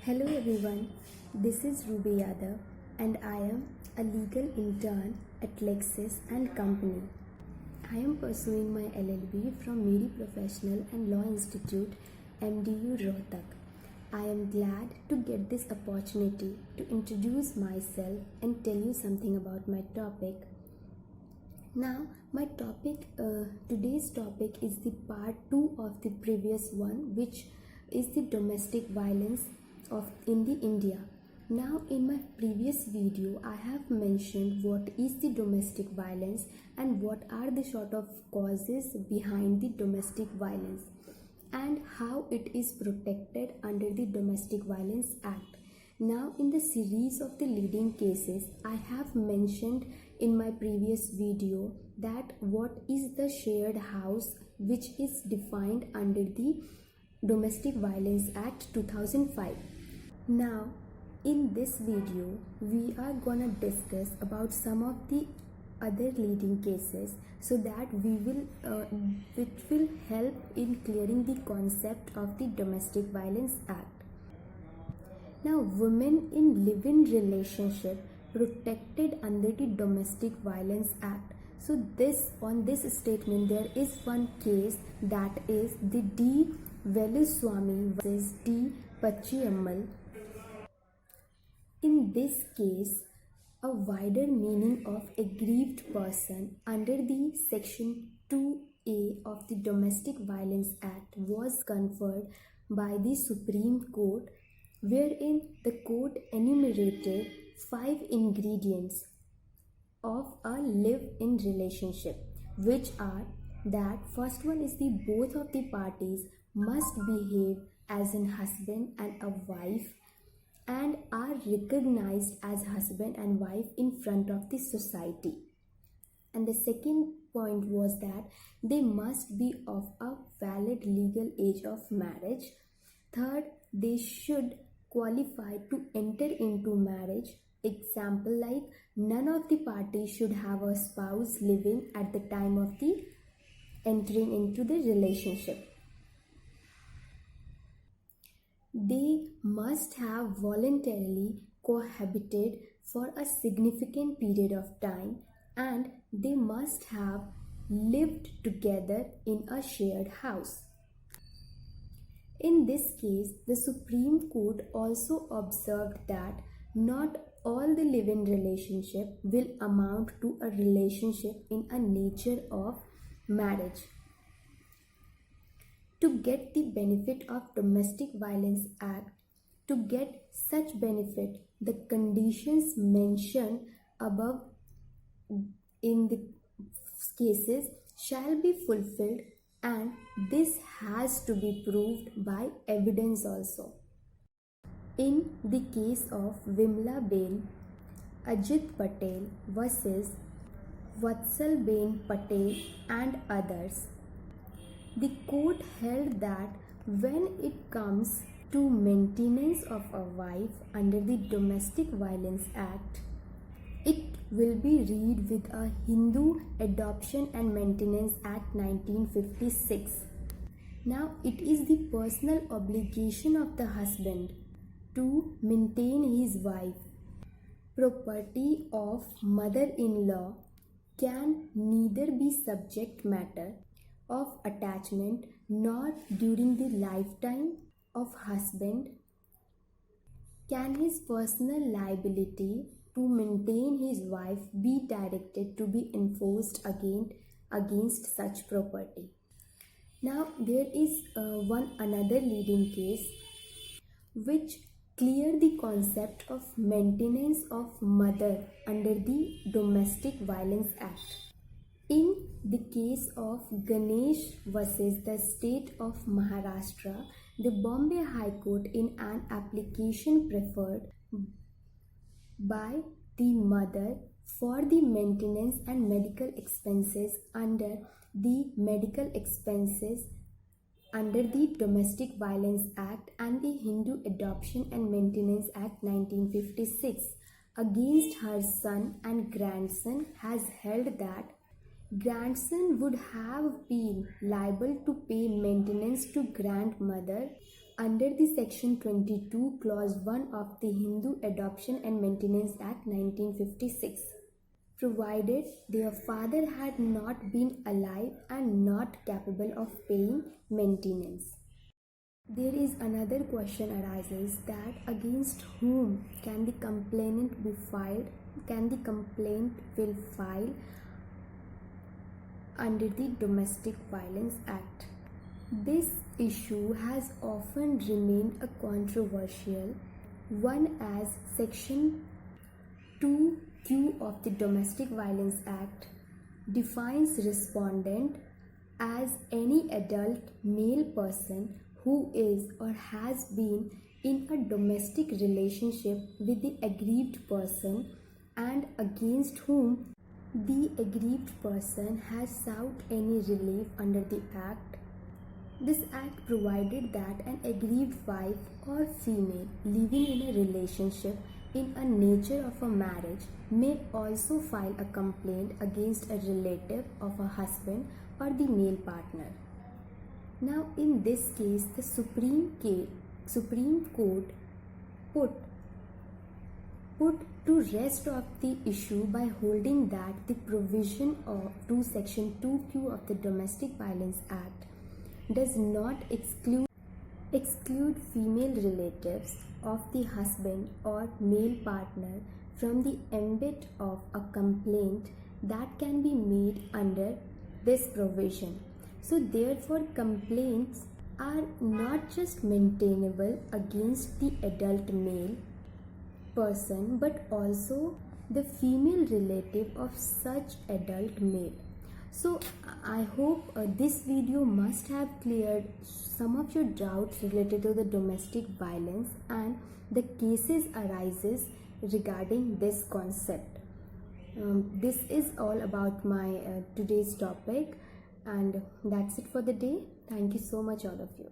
Hello everyone, this is Ruby Yadav and I am a legal intern at Lexis and Company. I am pursuing my LLB from Miri Professional and Law Institute, MDU Rohtak. I am glad to get this opportunity to introduce myself and tell you something about my topic. Now, today's topic is the part 2 of the previous one, which is the domestic violence in the India. Now, in my previous video, I have mentioned what is the domestic violence and what are the sort of causes behind the domestic violence and how it is protected under the Domestic Violence Act. Now, in the series of the leading cases, I have mentioned in my previous video that what is the shared house which is defined under the Domestic Violence Act 2005. Now, in this video, we are gonna discuss about some of the other leading cases so that it will help in clearing the concept of the Domestic Violence Act. Now, women in live-in relationship protected under the Domestic Violence Act. So on this statement there is one case, that is the D. Veluswamy versus D. Pachiammal. In this case, a wider meaning of aggrieved person under the Section 2A of the Domestic Violence Act was conferred by the Supreme Court, wherein the court enumerated 5 ingredients of a live-in relationship, which are that first one is the both of the parties must behave as an husband and a wife and are recognized as husband and wife in front of the society. And the second point was that they must be of a valid legal age of marriage. Third, they should qualify to enter into marriage. Example like none of the parties should have a spouse living at the time of the entering into the relationship. They must have voluntarily cohabited for a significant period of time and they must have lived together in a shared house. In this case, the Supreme Court also observed that not all the live-in relationship will amount to a relationship in a nature of marriage. To get the benefit of Domestic Violence Act, to get such benefit, the conditions mentioned above in the cases shall be fulfilled, and this has to be proved by evidence also. In the case of Vimlaben Ajit Patel versus Vatsalben Patel and others, the court held that when it comes to maintenance of a wife under the Domestic Violence Act, it will be read with a Hindu Adoption and Maintenance Act 1956. Now, it is the personal obligation of the husband to maintain his wife. Property of mother-in-law can neither be subject matter of attachment nor during the lifetime of husband can his personal liability to maintain his wife be directed to be enforced against such property. Now there is another leading case which clear the concept of maintenance of mother under the Domestic Violence Act. In the case of Ganesh versus the state of Maharashtra, the Bombay High Court in an application preferred by the mother for the maintenance and medical expenses under the Domestic Violence Act and the Hindu Adoption and Maintenance Act 1956 against her son and grandson has held that grandson would have been liable to pay maintenance to grandmother under the Section 22 Clause 1 of the Hindu Adoption and Maintenance Act 1956, provided their father had not been alive and not capable of paying maintenance. There is another question arises that against whom can the complaint be filed? Can the complaint will file under the Domestic Violence Act? This issue has often remained a controversial one, as Section 2Q of the Domestic Violence Act defines respondent as any adult male person who is or has been in a domestic relationship with the aggrieved person and against whom the aggrieved person has sought any relief under the Act. This Act provided that an aggrieved wife or female living in a relationship in a nature of a marriage may also file a complaint against a relative of a husband or the male partner. Now, in this case, the Supreme Court put to rest of the issue by holding that the provision of Section 2Q of the Domestic Violence Act does not exclude female relatives of the husband or male partner from the ambit of a complaint that can be made under this provision. So therefore, complaints are not just maintainable against the adult male person but also the female relative of such adult male. So I hope this video must have cleared some of your doubts related to the domestic violence and the cases arises regarding this concept. This is all about my today's topic, and that's it for the day. Thank you so much, all of you.